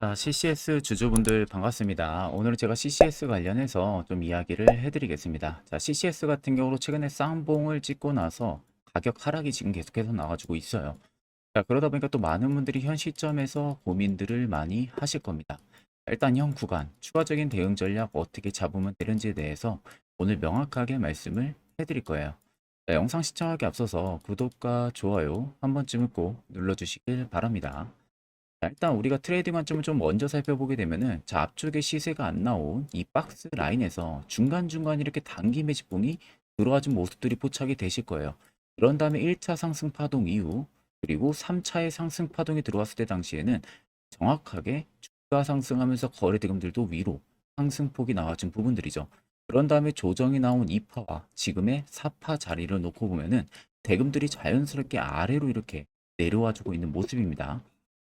자, CCS 주주분들 반갑습니다. 오늘은 제가 CCS 관련해서 좀 이야기를 해드리겠습니다. 자, CCS 같은 경우로 최근에 쌍봉을 찍고 나서 가격 하락이 지금 계속해서 나와주고 있어요. 자, 그러다 보니까 또 많은 분들이 현 시점에서 고민들을 많이 하실 겁니다. 일단 현 구간, 추가적인 대응 전략 어떻게 잡으면 되는지에 대해서 오늘 명확하게 말씀을 해드릴 거예요. 자, 영상 시청하기 앞서서 구독과 좋아요 한 번쯤은 꼭 눌러주시길 바랍니다. 자, 일단 우리가 트레이딩 관점을 좀 먼저 살펴보게 되면은 자, 앞쪽에 시세가 안 나온 이 박스 라인에서 중간중간 이렇게 단기 매집봉이 들어와준 모습들이 포착이 되실 거예요. 그런 다음에 1차 상승 파동 이후 그리고 3차의 상승 파동이 들어왔을 때 당시에는 정확하게 주가 상승하면서 거래 대금들도 위로 상승폭이 나와준 부분들이죠. 그런 다음에 조정이 나온 2파와 지금의 4파 자리를 놓고 보면은 대금들이 자연스럽게 아래로 이렇게 내려와주고 있는 모습입니다.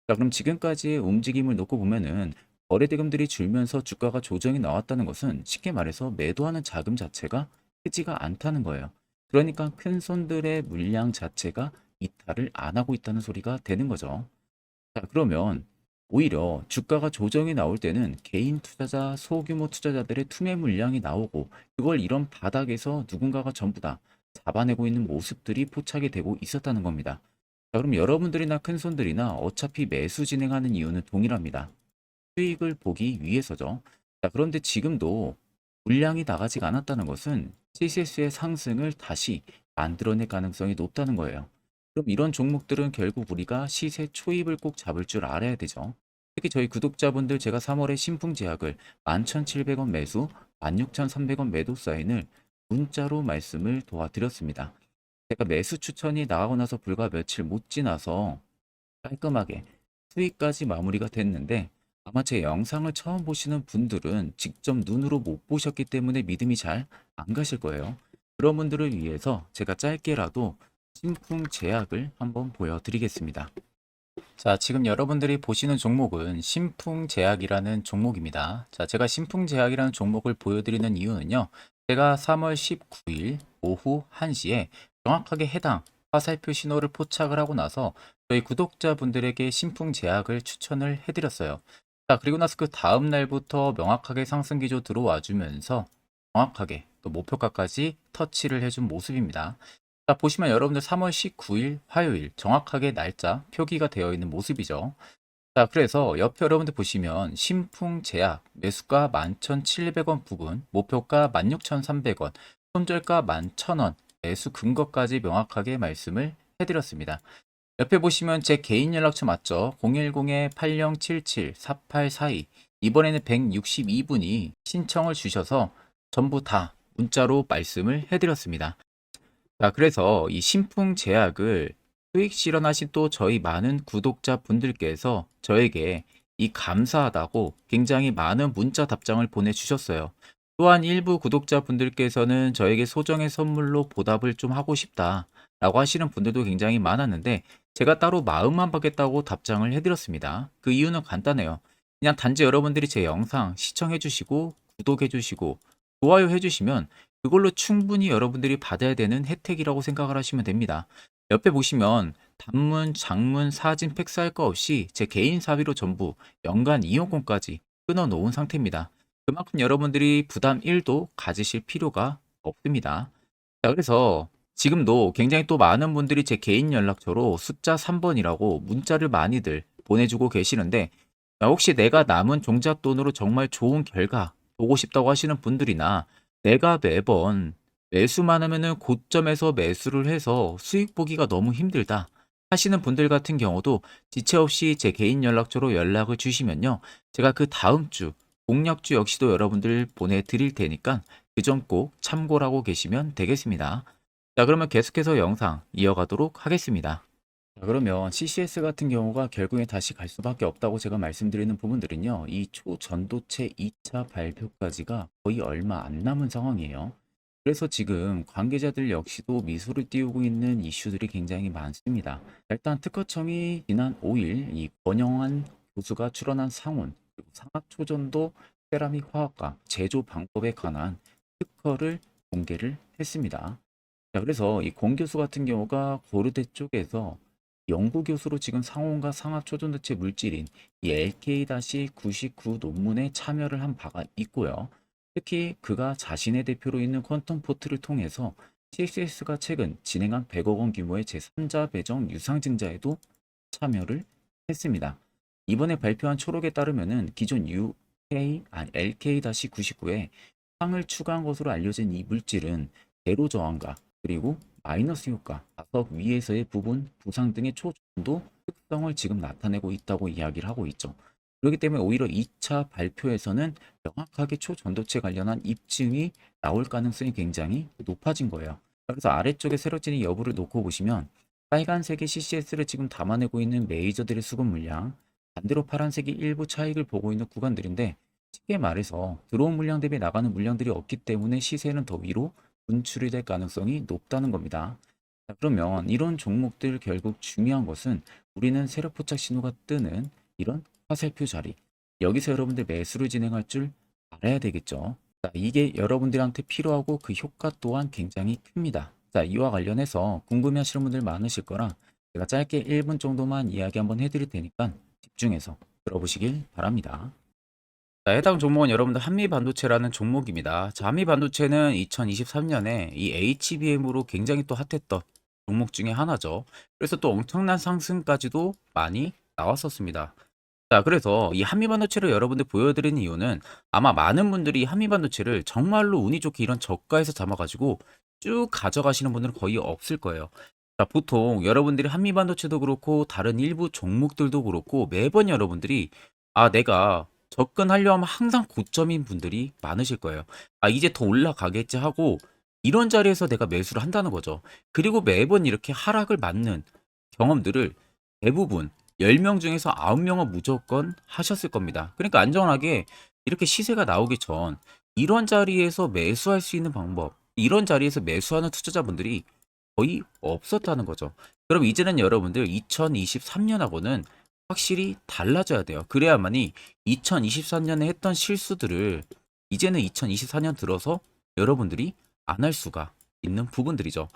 자, 그럼 지금까지의 움직임을 놓고 보면은 거래 대금들이 줄면서 주가가 조정이 나왔다는 것은 쉽게 말해서 매도하는 자금 자체가 크지가 않다는 거예요. 그러니까 큰 손들의 물량 자체가 이탈을 안 하고 있다는 소리가 되는 거죠. 자, 그러면 오히려 주가가 조정이 나올 때는 개인 투자자, 소규모 투자자들의 투매 물량이 나오고 그걸 이런 바닥에서 누군가가 전부 다 잡아내고 있는 모습들이 포착이 되고 있었다는 겁니다. 자, 그럼 여러분들이나 큰손들이나 어차피 매수 진행하는 이유는 동일합니다. 수익을 보기 위해서죠. 자, 그런데 지금도 물량이 나가지가 않았다는 것은 CCS의 상승을 다시 만들어낼 가능성이 높다는 거예요. 그럼 이런 종목들은 결국 우리가 시세 초입을 꼭 잡을 줄 알아야 되죠. 특히 저희 구독자분들 제가 3월에 신풍 제약을 11,700원 매수, 16,300원 매도 사인을 문자로 말씀을 도와드렸습니다. 제가 매수 추천이 나가고 나서 불과 며칠 못 지나서 깔끔하게 수익까지 마무리가 됐는데 아마 제 영상을 처음 보시는 분들은 직접 눈으로 못 보셨기 때문에 믿음이 잘 안 가실 거예요. 그런 분들을 위해서 제가 짧게라도 신풍 제약을 한번 보여드리겠습니다. 자, 지금 여러분들이 보시는 종목은 신풍제약이라는 종목입니다. 자, 제가 신풍제약이라는 종목을 보여드리는 이유는요. 제가 3월 19일 오후 1시에 정확하게 해당 화살표 신호를 포착을 하고 나서 저희 구독자분들에게 신풍제약을 추천을 해드렸어요. 자, 그리고 나서 그 다음 날부터 명확하게 상승기조 들어와 주면서 정확하게 또 목표가까지 터치를 해준 모습입니다. 자, 보시면 여러분들 3월 19일 화요일 정확하게 날짜 표기가 되어 있는 모습이죠. 자, 그래서 옆에 여러분들 보시면 신풍제약 매수가 11,700원 부근, 목표가 16,300원, 손절가 11,000원, 매수 근거까지 명확하게 말씀을 해드렸습니다. 옆에 보시면 제 개인 연락처 맞죠? 010-8077-4842 이번에는 162분이 신청을 주셔서 전부 다 문자로 말씀을 해드렸습니다. 자, 그래서 이 신풍 제약을 수익 실현하신 또 저희 많은 구독자 분들께서 저에게 이 감사하다고 굉장히 많은 문자 답장을 보내주셨어요. 또한 일부 구독자 분들께서는 저에게 소정의 선물로 보답을 좀 하고 싶다 라고 하시는 분들도 굉장히 많았는데 제가 따로 마음만 받겠다고 답장을 해드렸습니다. 그 이유는 간단해요. 그냥 단지 여러분들이 제 영상 시청해 주시고 구독해 주시고 좋아요 해 주시면 그걸로 충분히 여러분들이 받아야 되는 혜택이라고 생각을 하시면 됩니다. 옆에 보시면 단문, 장문, 사진, 팩스 할 거 없이 제 개인 사비로 전부 연간 이용권까지 끊어 놓은 상태입니다. 그만큼 여러분들이 부담 1도 가지실 필요가 없습니다. 자, 그래서 지금도 굉장히 또 많은 분들이 제 개인 연락처로 숫자 3번이라고 문자를 많이들 보내주고 계시는데 혹시 내가 남은 종잣돈으로 정말 좋은 결과 보고 싶다고 하시는 분들이나 내가 매번 매수만 하면은 고점에서 매수를 해서 수익 보기가 너무 힘들다 하시는 분들 같은 경우도 지체 없이 제 개인 연락처로 연락을 주시면요. 제가 그 다음 주 공략주 역시도 여러분들 보내드릴 테니까 그 점 꼭 참고를 하고 계시면 되겠습니다. 자, 그러면 계속해서 영상 이어가도록 하겠습니다. 자, 그러면 CCS 같은 경우가 결국에 다시 갈 수밖에 없다고 제가 말씀드리는 부분들은요. 이 초전도체 2차 발표까지가 거의 얼마 안 남은 상황이에요. 그래서 지금 관계자들 역시도 미소를 띄우고 있는 이슈들이 굉장히 많습니다. 일단 특허청이 지난 5일 이 권영환 교수가 출연한 상훈, 그리고 상학초전도 세라믹 화학과 제조 방법에 관한 특허를 공개를 했습니다. 자, 그래서 이 공 교수 같은 경우가 고르대 쪽에서 연구교수로 지금 상온과 상압 초전도체 물질인 이 LK-99 논문에 참여를 한 바가 있고요. 특히 그가 자신의 대표로 있는 퀀텀 포트를 통해서 CSS가 최근 진행한 100억 원 규모의 제3자 배정 유상증자에도 참여를 했습니다. 이번에 발표한 초록에 따르면은 기존 LK-99에 상을 추가한 것으로 알려진 이 물질은 대로 저항과 그리고 마이너스 효과, 자석 위에서의 부분, 부상 등의 초전도 특성을 지금 나타내고 있다고 이야기를 하고 있죠. 그렇기 때문에 오히려 2차 발표에서는 명확하게 초전도체 관련한 입증이 나올 가능성이 굉장히 높아진 거예요. 그래서 아래쪽에 세로진의 여부를 놓고 보시면 빨간색의 CCS를 지금 담아내고 있는 메이저들의 수급 물량, 반대로 파란색이 일부 차익을 보고 있는 구간들인데 쉽게 말해서 들어온 물량 대비 나가는 물량들이 없기 때문에 시세는 더 위로 분출이 될 가능성이 높다는 겁니다. 자, 그러면 이런 종목들 결국 중요한 것은 우리는 세력 포착 신호가 뜨는 이런 화살표 자리. 여기서 여러분들 매수를 진행할 줄 알아야 되겠죠. 자, 이게 여러분들한테 필요하고 그 효과 또한 굉장히 큽니다. 자, 이와 관련해서 궁금해 하시는 분들 많으실 거라 제가 짧게 1분 정도만 이야기 한번 해드릴 테니까 집중해서 들어보시길 바랍니다. 자, 해당 종목은 여러분들 한미반도체라는 종목입니다. 자, 한미반도체는 2023년에 이 HBM으로 굉장히 또 핫했던 종목 중에 하나죠. 그래서 또 엄청난 상승까지도 많이 나왔었습니다. 자, 그래서 이 한미반도체를 여러분들 보여드리는 이유는 아마 많은 분들이 한미반도체를 정말로 운이 좋게 이런 저가에서 잡아가지고 쭉 가져가시는 분들은 거의 없을 거예요. 자, 보통 여러분들이 한미반도체도 그렇고 다른 일부 종목들도 그렇고 매번 여러분들이 내가 접근하려 하면 항상 고점인 분들이 많으실 거예요. 이제 더 올라가겠지 하고 이런 자리에서 내가 매수를 한다는 거죠. 그리고 매번 이렇게 하락을 맞는 경험들을 대부분 10명 중에서 9명은 무조건 하셨을 겁니다. 그러니까 안전하게 이렇게 시세가 나오기 전 이런 자리에서 매수할 수 있는 방법, 이런 자리에서 매수하는 투자자분들이 거의 없었다는 거죠. 그럼 이제는 여러분들 2023년하고는 확실히 달라져야 돼요. 그래야만이 2023년에 했던 실수들을 이제는 2024년 들어서 여러분들이 안 할 수가 있는 부분들이죠.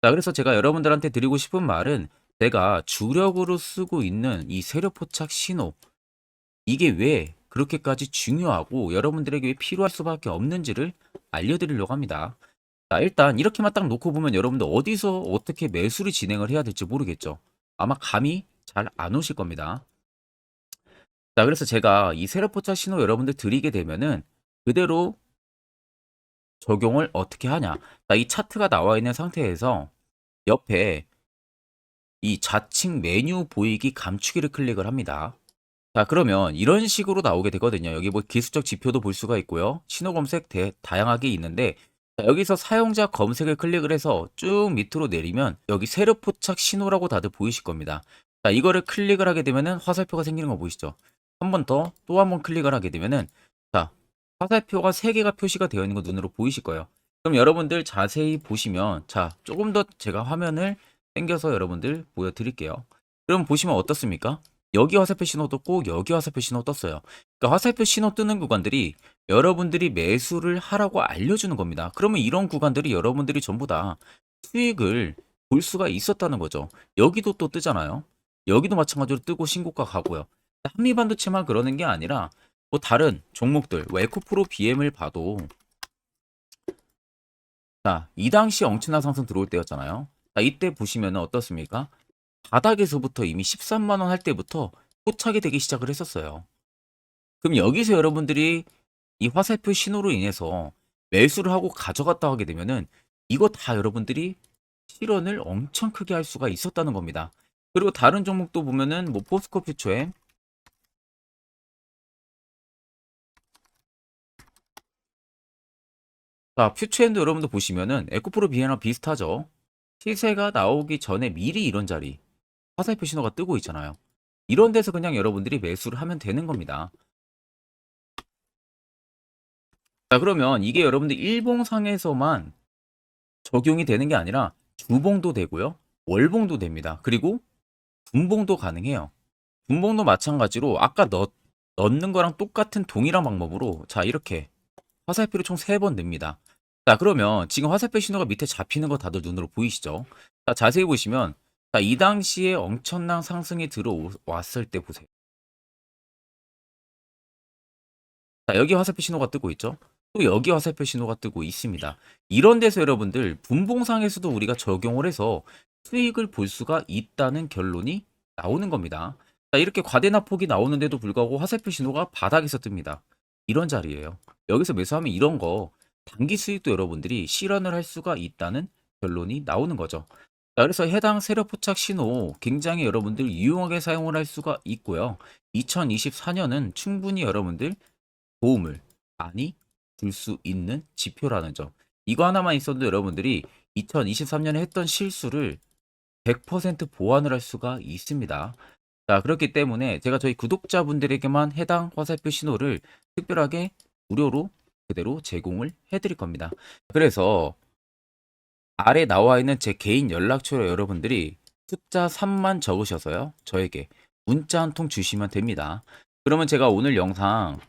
자, 그래서 제가 여러분들한테 드리고 싶은 말은 내가 주력으로 쓰고 있는 이 세력 포착 신호, 이게 왜 그렇게까지 중요하고 여러분들에게 왜 필요할 수밖에 없는지를 알려드리려고 합니다. 자, 일단 이렇게만 딱 놓고 보면 여러분들 어디서 어떻게 매수를 진행을 해야 될지 모르겠죠. 아마 감이 잘 안 오실 겁니다. 자, 그래서 제가 이 세력 포착 신호 여러분들 드리게 되면은 그대로 적용을 어떻게 하냐. 자, 이 차트가 나와 있는 상태에서 옆에 이 좌측 메뉴 보이기 감추기를 클릭을 합니다. 자, 그러면 이런 식으로 나오게 되거든요. 여기 뭐 기술적 지표도 볼 수가 있고요. 신호 검색 다양하게 있는데 자, 여기서 사용자 검색을 클릭을 해서 쭉 밑으로 내리면 여기 세력 포착 신호라고 다들 보이실 겁니다. 자, 이거를 클릭을 하게 되면은 화살표가 생기는 거 보이시죠? 한 번 더 또 한 번 클릭을 하게 되면은 자, 화살표가 3개가 표시가 되어 있는 거 눈으로 보이실 거예요. 그럼 여러분들 자세히 보시면 자, 조금 더 제가 화면을 당겨서 여러분들 보여드릴게요. 그럼 보시면 어떻습니까? 여기 화살표 신호 떴고 여기 화살표 신호 떴어요. 그러니까 화살표 신호 뜨는 구간들이 여러분들이 매수를 하라고 알려주는 겁니다. 그러면 이런 구간들이 여러분들이 전부 다 수익을 볼 수가 있었다는 거죠. 여기도 또 뜨잖아요. 여기도 마찬가지로 뜨고 신고가 가고요. 한미반도체만 그러는 게 아니라 뭐 다른 종목들, 뭐 에코프로 BM을 봐도 자, 이 당시 엄청난 상승 들어올 때였잖아요. 자, 이때 보시면 어떻습니까? 바닥에서부터 이미 13만 원 할 때부터 포착이 되기 시작을 했었어요. 그럼 여기서 여러분들이 이 화살표 신호로 인해서 매수를 하고 가져갔다 하게 되면은 이거 다 여러분들이 실현을 엄청 크게 할 수가 있었다는 겁니다. 그리고 다른 종목도 보면은 뭐 포스코 퓨처엠, 자, 퓨처엠도 여러분들 보시면은 에코프로 비에나 비슷하죠. 시세가 나오기 전에 미리 이런 자리 화살표 신호가 뜨고 있잖아요. 이런 데서 그냥 여러분들이 매수를 하면 되는 겁니다. 자, 그러면 이게 여러분들 일봉상에서만 적용이 되는 게 아니라 주봉도 되고요. 월봉도 됩니다. 그리고 분봉도 가능해요. 분봉도 마찬가지로 아까 넣는 거랑 똑같은 동일한 방법으로 자, 이렇게 화살표를 총 3번 냅니다. 자, 그러면 지금 화살표 신호가 밑에 잡히는 거 다들 눈으로 보이시죠? 자, 자세히 보시면 자, 이 당시에 엄청난 상승이 들어왔을 때 보세요. 자, 여기 화살표 신호가 뜨고 있죠. 또 여기 화살표 신호가 뜨고 있습니다. 이런 데서 여러분들 분봉상에서도 우리가 적용을 해서 수익을 볼 수가 있다는 결론이 나오는 겁니다. 자, 이렇게 과대납폭이 나오는데도 불구하고 화살표 신호가 바닥에서 뜹니다. 이런 자리예요. 여기서 매수하면 이런 거 단기 수익도 여러분들이 실현을 할 수가 있다는 결론이 나오는 거죠. 자, 그래서 해당 세력 포착 신호 굉장히 여러분들 유용하게 사용을 할 수가 있고요. 2024년은 충분히 여러분들 도움을 많이 줄 수 있는 지표라는 점. 이거 하나만 있어도 여러분들이 2023년에 했던 실수를 100% 보완을 할 수가 있습니다. 자, 그렇기 때문에 제가 저희 구독자분들에게만 해당 화살표 신호를 특별하게 무료로 그대로 제공을 해드릴 겁니다. 그래서 아래 나와 있는 제 개인 연락처로 여러분들이 숫자 3만 적으셔서요. 저에게 문자 한 통 주시면 됩니다. 그러면 제가 오늘 영상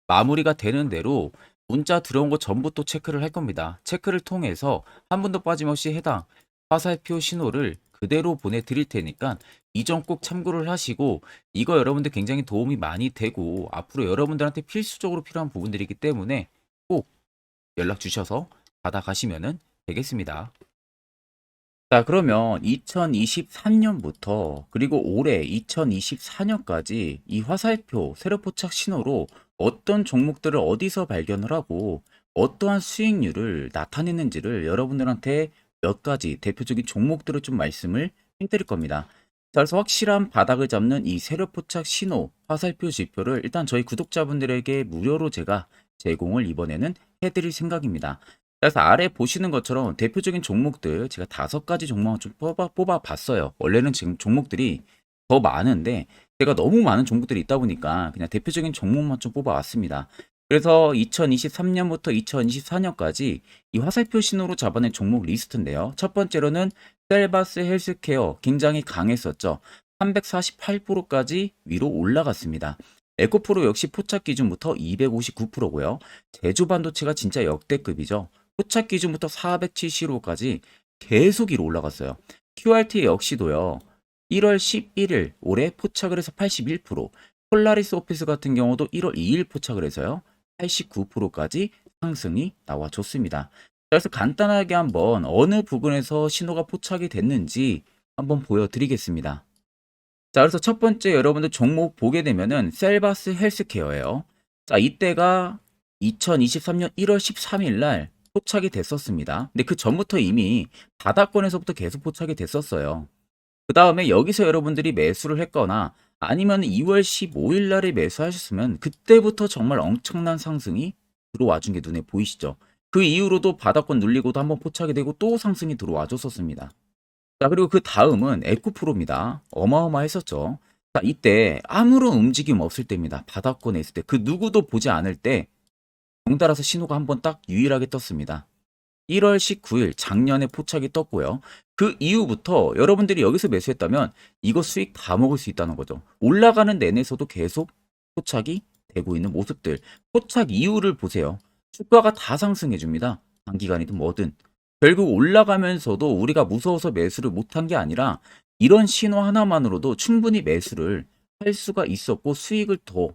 마무리가 되는 대로 문자 들어온 거 전부 또 체크를 할 겁니다. 체크를 통해서 한 분도 빠짐없이 해당 화살표 신호를 그대로 보내드릴 테니까 이 점 꼭 참고를 하시고, 이거 여러분들 굉장히 도움이 많이 되고 앞으로 여러분들한테 필수적으로 필요한 부분들이기 때문에 꼭 연락 주셔서 받아가시면 되겠습니다. 자, 그러면 2023년부터 그리고 올해 2024년까지 이 화살표 세로포착 신호로 어떤 종목들을 어디서 발견을 하고 어떠한 수익률을 나타내는지를 여러분들한테 몇 가지 대표적인 종목들을 좀 말씀을 해드릴 겁니다. 자, 그래서 확실한 바닥을 잡는 이 세로포착 신호 화살표 지표를 일단 저희 구독자분들에게 무료로 제가 제공을 이번에는 해드릴 생각입니다. 그래서 아래 보시는 것처럼 대표적인 종목들 제가 5가지 종목을 좀 뽑아 봤어요. 원래는 지금 종목들이 더 많은데 제가 너무 많은 종목들이 있다 보니까 그냥 대표적인 종목만 좀 뽑아 왔습니다. 그래서 2023년부터 2024년까지 이 화살표 신호로 잡아낸 종목 리스트인데요. 첫 번째로는 셀바스 헬스케어 굉장히 강했었죠. 348%까지 위로 올라갔습니다. 에코프로 역시 포착 기준부터 259%고요. 제주반도체가 진짜 역대급이죠. 포착 기준부터 470호까지 계속 위로 올라갔어요. QRT 역시도요. 1월 11일 올해 포착을 해서 81%, 폴라리스 오피스 같은 경우도 1월 2일 포착을 해서요. 89%까지 상승이 나와줬습니다. 그래서 간단하게 한번 어느 부분에서 신호가 포착이 됐는지 한번 보여드리겠습니다. 자, 그래서 첫 번째 여러분들 종목 보게 되면은 셀바스 헬스케어예요. 자, 이때가 2023년 1월 13일 날 포착이 됐었습니다. 근데 그 전부터 이미 바닥권에서부터 계속 포착이 됐었어요. 그 다음에 여기서 여러분들이 매수를 했거나 아니면 2월 15일 날에 매수하셨으면 그때부터 정말 엄청난 상승이 들어와 준 게 눈에 보이시죠? 그 이후로도 바닥권 눌리고도 한번 포착이 되고 또 상승이 들어와 줬었습니다. 자, 그리고 그 다음은 에코프로입니다. 어마어마했었죠. 자, 이때 아무런 움직임 없을 때입니다. 바닥권에 있을 때. 그 누구도 보지 않을 때 덩달아서 신호가 한번 딱 유일하게 떴습니다. 1월 19일 작년에 포착이 떴고요. 그 이후부터 여러분들이 여기서 매수했다면 이거 수익 다 먹을 수 있다는 거죠. 올라가는 내내서도 계속 포착이 되고 있는 모습들. 포착 이후를 보세요. 주가가 다 상승해 줍니다. 단기간이든 뭐든. 결국 올라가면서도 우리가 무서워서 매수를 못한 게 아니라 이런 신호 하나만으로도 충분히 매수를 할 수가 있었고 수익을 더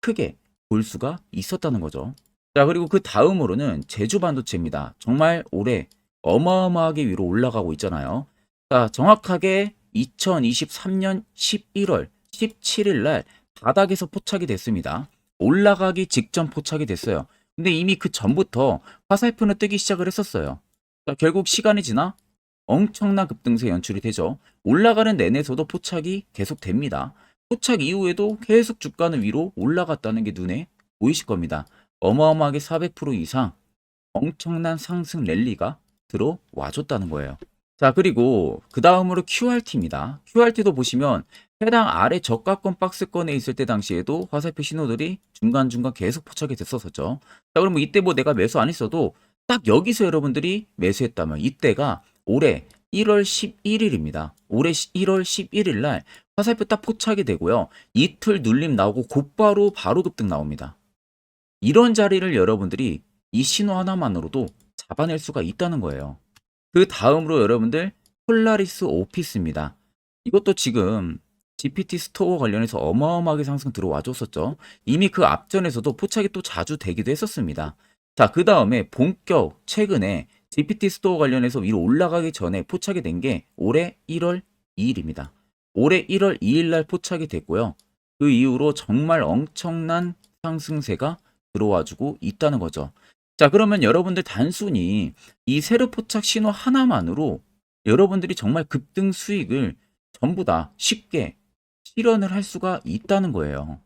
크게 볼 수가 있었다는 거죠. 자, 그리고 그 다음으로는 제주 반도체입니다. 정말 올해 어마어마하게 위로 올라가고 있잖아요. 자, 정확하게 2023년 11월 17일 날 바닥에서 포착이 됐습니다. 올라가기 직전 포착이 됐어요. 근데 이미 그 전부터 화살표는 뜨기 시작을 했었어요. 자, 결국 시간이 지나 엄청난 급등세 연출이 되죠. 올라가는 내내서도 포착이 계속 됩니다. 포착 이후에도 계속 주가는 위로 올라갔다는 게 눈에 보이실 겁니다. 어마어마하게 400% 이상 엄청난 상승 랠리가 들어와 줬다는 거예요. 자, 그리고 그 다음으로 QRT입니다. QRT도 보시면 해당 아래 저가권 박스권에 있을 때 당시에도 화살표 신호들이 중간중간 계속 포착이 됐었죠. 자, 그러면 이때 뭐 내가 매수 안 했어도 딱 여기서 여러분들이 매수했다면 이때가 올해 1월 11일입니다. 올해 1월 11일 날 화살표 딱 포착이 되고요. 이틀 눌림 나오고 곧바로 바로 급등 나옵니다. 이런 자리를 여러분들이 이 신호 하나만으로도 잡아낼 수가 있다는 거예요. 그 다음으로 여러분들 폴라리스 오피스입니다. 이것도 지금 GPT 스토어 관련해서 어마어마하게 상승 들어와 줬었죠. 이미 그 앞전에서도 포착이 또 자주 되기도 했었습니다. 자, 그 다음에 본격 최근에 GPT 스토어 관련해서 위로 올라가기 전에 포착이 된 게 올해 1월 2일입니다. 올해 1월 2일 날 포착이 됐고요. 그 이후로 정말 엄청난 상승세가 들어와주고 있다는 거죠. 자, 그러면 여러분들 단순히 이 세로 포착 신호 하나만으로 여러분들이 정말 급등 수익을 전부 다 쉽게 실현을 할 수가 있다는 거예요.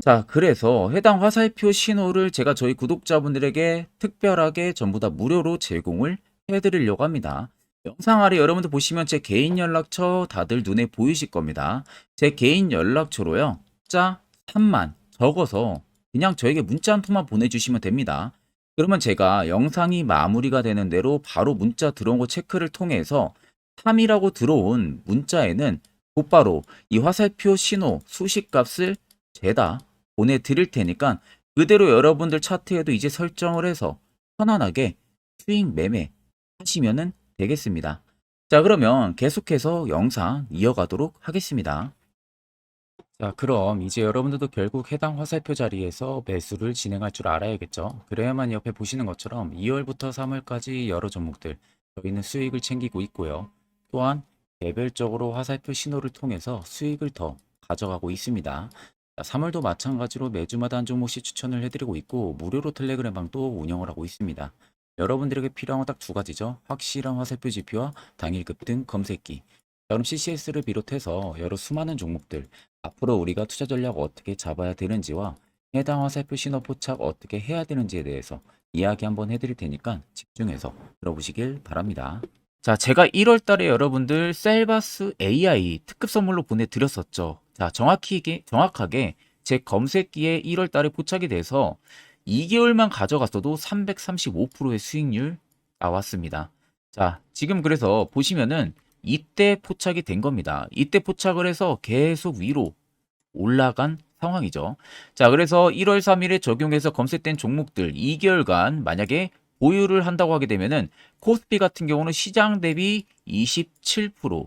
자, 그래서 해당 화살표 신호를 제가 저희 구독자분들에게 특별하게 전부 다 무료로 제공을 해드리려고 합니다. 영상 아래 여러분들 보시면 제 개인 연락처 다들 눈에 보이실 겁니다. 제 개인 연락처로요. 자 3만 적어서 그냥 저에게 문자 한 통만 보내주시면 됩니다. 그러면 제가 영상이 마무리가 되는 대로 바로 문자 들어온 거 체크를 통해서 3이라고 들어온 문자에는 곧바로 이 화살표 신호 수식값을 죄다 보내드릴 테니까 그대로 여러분들 차트에도 이제 설정을 해서 편안하게 수익 매매 하시면 되겠습니다. 자, 그러면 계속해서 영상 이어가도록 하겠습니다. 자, 그럼 이제 여러분들도 결국 해당 화살표 자리에서 매수를 진행할 줄 알아야겠죠. 그래야만 옆에 보시는 것처럼 2월부터 3월까지 여러 종목들 저희는 수익을 챙기고 있고요. 또한 개별적으로 화살표 신호를 통해서 수익을 더 가져가고 있습니다. 자, 3월도 마찬가지로 매주마다 한 종목씩 추천을 해드리고 있고 무료로 텔레그램 방도 운영을 하고 있습니다. 여러분들에게 필요한 건 딱 두 가지죠. 확실한 화살표 지표와 당일 급등 검색기. 자, 그럼 CCS를 비롯해서 여러 수많은 종목들 앞으로 우리가 투자 전략 어떻게 잡아야 되는지와 해당 화살표 신호 포착 어떻게 해야 되는지에 대해서 이야기 한번 해드릴 테니까 집중해서 들어보시길 바랍니다. 자, 제가 1월 달에 여러분들 셀바스 AI 특급 선물로 보내드렸었죠. 자, 정확하게 제 검색기에 1월 달에 포착이 돼서 2개월만 가져갔어도 335%의 수익률 나왔습니다. 자, 지금 그래서 보시면은 이때 포착이 된 겁니다. 이때 포착을 해서 계속 위로 올라간 상황이죠. 자, 그래서 1월 3일에 적용해서 검색된 종목들 2개월간 만약에 보유를 한다고 하게 되면은 코스피 같은 경우는 시장 대비 27%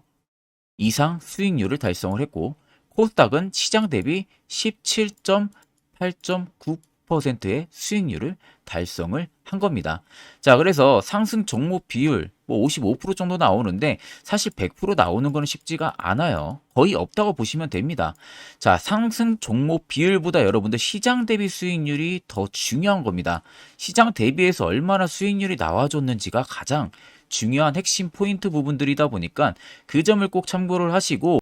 이상 수익률을 달성을 했고 코스닥은 시장 대비 17.8.9%의 수익률을 달성을 한 겁니다. 자, 그래서 상승 종목 비율 뭐 55% 정도 나오는데 사실 100% 나오는 거는 쉽지가 않아요. 거의 없다고 보시면 됩니다. 자, 상승 종목 비율보다 여러분들 시장 대비 수익률이 더 중요한 겁니다. 시장 대비해서 얼마나 수익률이 나와줬는지가 가장 중요한 핵심 포인트 부분들이다 보니까 그 점을 꼭 참고를 하시고,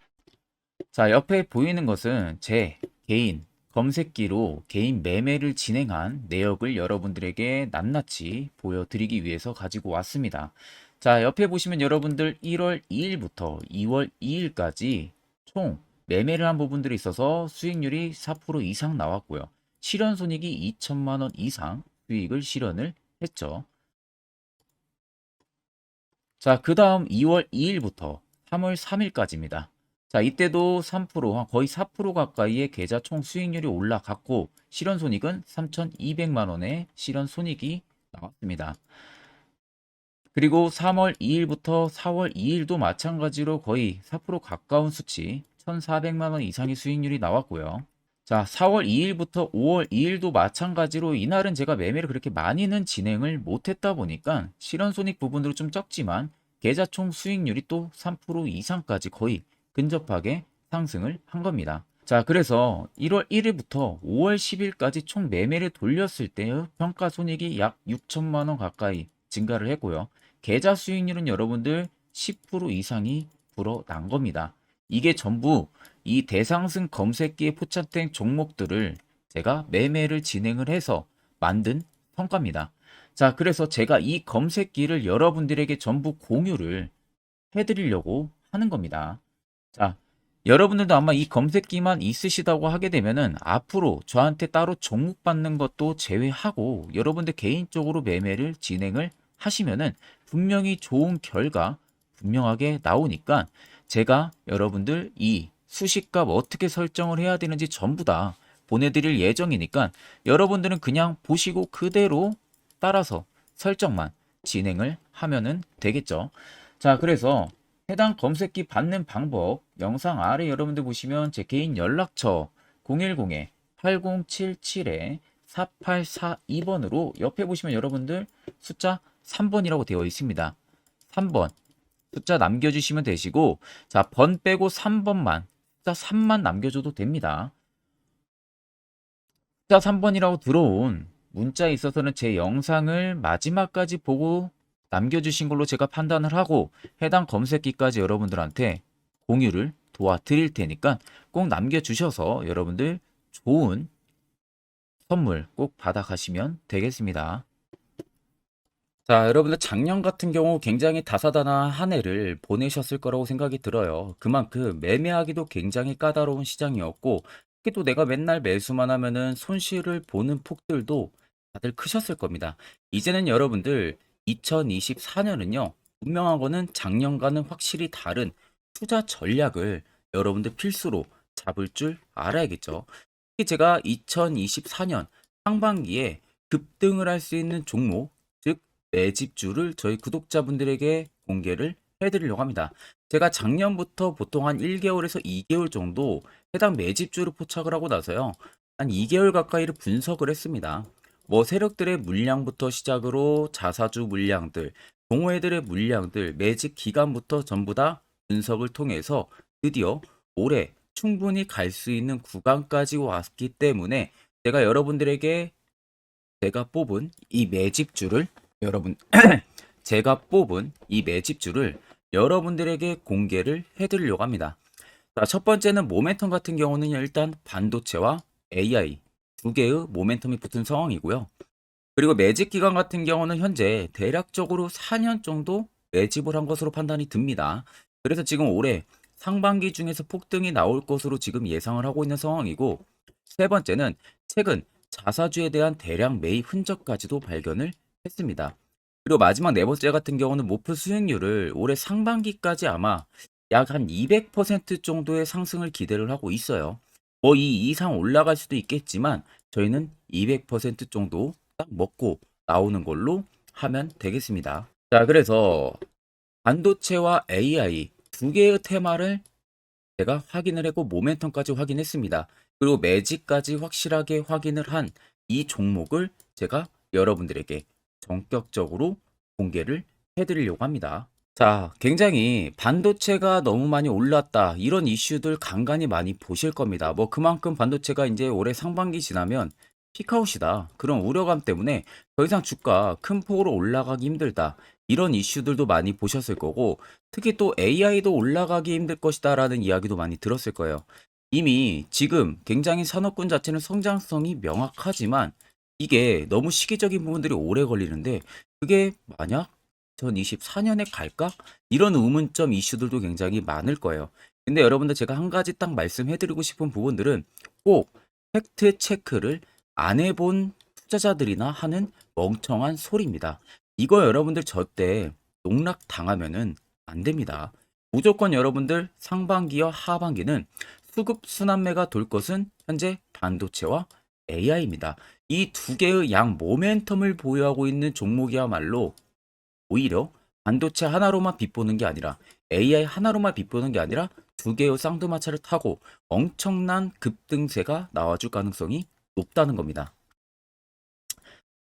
자, 옆에 보이는 것은 제 개인 검색기로 개인 매매를 진행한 내역을 여러분들에게 낱낱이 보여드리기 위해서 가지고 왔습니다. 자, 옆에 보시면 여러분들 1월 2일부터 2월 2일까지 총 매매를 한 부분들이 있어서 수익률이 4% 이상 나왔고요. 실현 손익이 2천만 원 이상 수익을 실현을 했죠. 자, 그 다음 2월 2일부터 3월 3일까지입니다. 자, 이때도 3%, 거의 4% 가까이의 계좌 총 수익률이 올라갔고, 실현손익은 3,200만 원의 실현손익이 나왔습니다. 그리고 3월 2일부터 4월 2일도 마찬가지로 거의 4% 가까운 수치, 1,400만 원 이상의 수익률이 나왔고요. 자, 4월 2일부터 5월 2일도 마찬가지로 이날은 제가 매매를 그렇게 많이는 진행을 못했다 보니까 실현손익 부분으로 좀 적지만 계좌 총 수익률이 또 3% 이상까지 거의 근접하게 상승을 한 겁니다. 자, 그래서 1월 1일부터 5월 10일까지 총 매매를 돌렸을 때의 평가 손익이 약 6천만 원 가까이 증가를 했고요. 계좌 수익률은 여러분들 10% 이상이 불어난 겁니다. 이게 전부 이 대상승 검색기에 포착된 종목들을 제가 매매를 진행을 해서 만든 성과입니다. 자, 그래서 제가 이 검색기를 여러분들에게 전부 공유를 해드리려고 하는 겁니다. 자, 여러분들도 아마 이 검색기만 있으시다고 하게 되면은 앞으로 저한테 따로 종목 받는 것도 제외하고 여러분들 개인적으로 매매를 진행을 하시면은 분명히 좋은 결과 분명하게 나오니까 제가 여러분들 이 수식값 어떻게 설정을 해야 되는지 전부 다 보내드릴 예정이니까 여러분들은 그냥 보시고 그대로 따라서 설정만 진행을 하면은 되겠죠. 자, 그래서 해당 검색기 받는 방법 영상 아래 여러분들 보시면 제 개인 연락처 010-8077-4842번으로 옆에 보시면 여러분들 숫자 3번이라고 되어 있습니다. 3번 숫자 남겨주시면 되시고, 자, 번 빼고 3번만, 숫자 3만 남겨줘도 됩니다. 숫자 3번이라고 들어온 문자에 있어서는 제 영상을 마지막까지 보고 남겨주신 걸로 제가 판단을 하고 해당 검색기까지 여러분들한테 공유를 도와드릴 테니까 꼭 남겨주셔서 여러분들 좋은 선물 꼭 받아가시면 되겠습니다. 자, 여러분들 작년 같은 경우 굉장히 다사다난한 한 해를 보내셨을 거라고 생각이 들어요. 그만큼 매매하기도 굉장히 까다로운 시장이었고, 특히 또 내가 맨날 매수만 하면은 손실을 보는 폭들도 다들 크셨을 겁니다. 이제는 여러분들 2024년은요, 분명한 거는 작년과는 확실히 다른 투자 전략을 여러분들 필수로 잡을 줄 알아야겠죠. 특히 제가 2024년 상반기에 급등을 할 수 있는 종목, 즉 매집주를 저희 구독자분들에게 공개를 해드리려고 합니다. 제가 작년부터 보통 한 1개월에서 2개월 정도 해당 매집주를 포착을 하고 나서요. 한 2개월 가까이를 분석을 했습니다. 뭐 세력들의 물량부터 시작으로 자사주 물량들, 동호회들의 물량들, 매집 기간부터 전부 다 분석을 통해서 드디어 올해 충분히 갈 수 있는 구간까지 왔기 때문에 제가 여러분들에게 제가 뽑은 이 매집주를 여러분 제가 뽑은 이 매집주를 여러분들에게 공개를 해드리려고 합니다. 자, 첫 번째는 모멘텀 같은 경우는 일단 반도체와 AI 두 개의 모멘텀이 붙은 상황이고요. 그리고 매집 기간 같은 경우는 현재 대략적으로 4년 정도 매집을 한 것으로 판단이 듭니다. 그래서 지금 올해 상반기 중에서 폭등이 나올 것으로 지금 예상을 하고 있는 상황이고, 세 번째는 최근 자사주에 대한 대량 매입 흔적까지도 발견을 했습니다. 그리고 마지막 네 번째 같은 경우는 목표 수익률을 올해 상반기까지 아마 약 한 200% 정도의 상승을 기대를 하고 있어요. 뭐 이 이상 올라갈 수도 있겠지만 저희는 200% 정도 딱 먹고 나오는 걸로 하면 되겠습니다. 자, 그래서 반도체와 AI 두 개의 테마를 제가 확인을 했고 모멘텀까지 확인했습니다. 그리고 매직까지 확실하게 확인을 한 이 종목을 제가 여러분들에게 전격적으로 공개를 해드리려고 합니다. 자, 굉장히 반도체가 너무 많이 올랐다, 이런 이슈들 간간히 많이 보실 겁니다. 뭐 그만큼 반도체가 이제 올해 상반기 지나면 피크아웃이다, 그런 우려감 때문에 더 이상 주가 큰 폭으로 올라가기 힘들다, 이런 이슈들도 많이 보셨을 거고, 특히 또 AI도 올라가기 힘들 것이다 라는 이야기도 많이 들었을 거예요. 이미 지금 굉장히 산업군 자체는 성장성이 명확하지만 이게 너무 시기적인 부분들이 오래 걸리는데, 그게 만약 2024년에 갈까? 이런 의문점 이슈들도 굉장히 많을 거예요. 근데 여러분들 제가 한 가지 딱 말씀해드리고 싶은 부분들은 꼭 팩트 체크를 안 해본 투자자들이나 하는 멍청한 소리입니다. 이거 여러분들 절대 농락 당하면은 안 됩니다. 무조건 여러분들 상반기와 하반기는 수급 순환매가 돌 것은 현재 반도체와 AI입니다. 이 두 개의 양 모멘텀을 보유하고 있는 종목이야말로 오히려 반도체 하나로만 빗보는 게 아니라 AI 하나로만 빗보는 게 아니라 두 개의 쌍두마차를 타고 엄청난 급등세가 나와줄 가능성이 높다는 겁니다.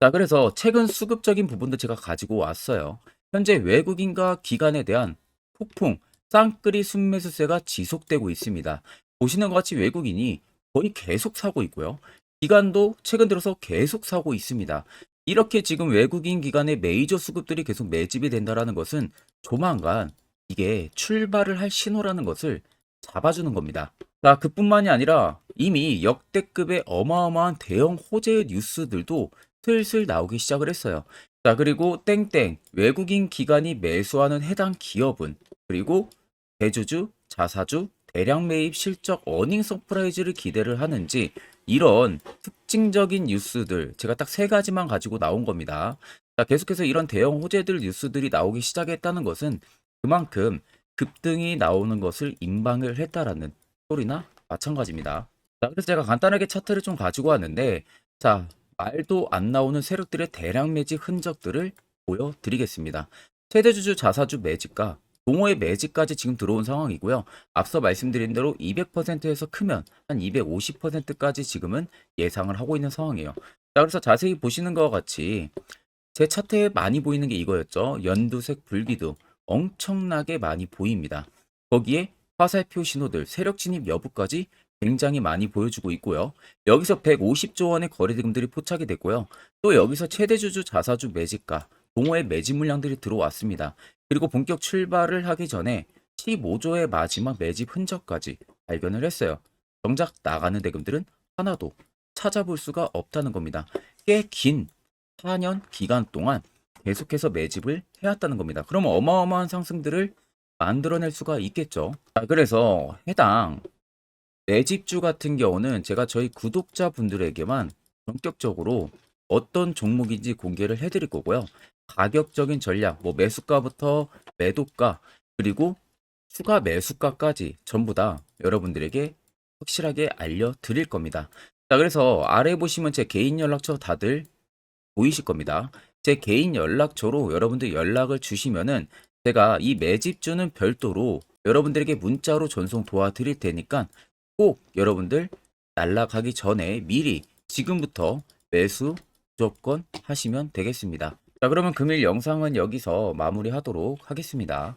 자, 그래서 최근 수급적인 부분도 제가 가지고 왔어요. 현재 외국인과 기관에 대한 폭풍 쌍끌이 순매수세가 지속되고 있습니다. 보시는 것 같이 외국인이 거의 계속 사고 있고요. 기관도 최근 들어서 계속 사고 있습니다. 이렇게 지금 외국인 기관의 메이저 수급들이 계속 매집이 된다는 것은 조만간 이게 출발을 할 신호라는 것을 잡아주는 겁니다. 자, 그뿐만이 아니라 이미 역대급의 어마어마한 대형 호재의 뉴스들도 슬슬 나오기 시작을 했어요. 자, 그리고 땡땡 외국인 기관이 매수하는 해당 기업은, 그리고 대주주, 자사주, 대량 매입 실적 어닝 서프라이즈를 기대를 하는지, 이런 특징적인 뉴스들 제가 딱 세 가지만 가지고 나온 겁니다. 자, 계속해서 이런 대형 호재들 뉴스들이 나오기 시작했다는 것은 그만큼 급등이 나오는 것을 임방을 했다라는 소리나 마찬가지입니다. 자, 그래서 제가 간단하게 차트를 좀 가지고 왔는데, 자, 말도 안 나오는 세력들의 대량 매집 흔적들을 보여드리겠습니다. 최대주주 자사주 매집과 동호회 매집까지 지금 들어온 상황이고요. 앞서 말씀드린 대로 200%에서 크면 한 250%까지 지금은 예상을 하고 있는 상황이에요. 자, 그래서 자세히 보시는 것과 같이 제 차트에 많이 보이는 게 이거였죠. 연두색 불기둥 엄청나게 많이 보입니다. 거기에 화살표 신호들, 세력 진입 여부까지 굉장히 많이 보여주고 있고요. 여기서 150조 원의 거래대금들이 포착이 됐고요. 또 여기서 최대주주 자사주 매집가, 동호회 매집 물량들이 들어왔습니다. 그리고 본격 출발을 하기 전에 15조의 마지막 매집 흔적까지 발견을 했어요. 정작 나가는 대금들은 하나도 찾아볼 수가 없다는 겁니다. 꽤 긴 4년 기간 동안 계속해서 매집을 해왔다는 겁니다. 그러면 어마어마한 상승들을 만들어낼 수가 있겠죠. 자, 그래서 해당 매집주 같은 경우는 제가 저희 구독자분들에게만 본격적으로 어떤 종목인지 공개를 해드릴 거고요. 가격적인 전략, 뭐 매수가부터 매도가, 그리고 추가 매수가까지 전부 다 여러분들에게 확실하게 알려드릴 겁니다. 자, 그래서 아래 보시면 제 개인 연락처 다들 보이실 겁니다. 제 개인 연락처로 여러분들 연락을 주시면은 제가 이 매집주는 별도로 여러분들에게 문자로 전송 도와드릴 테니까 꼭 여러분들 날라가기 전에 미리 지금부터 매수 무조건 하시면 되겠습니다. 자, 그러면 금일 영상은 여기서 마무리하도록 하겠습니다.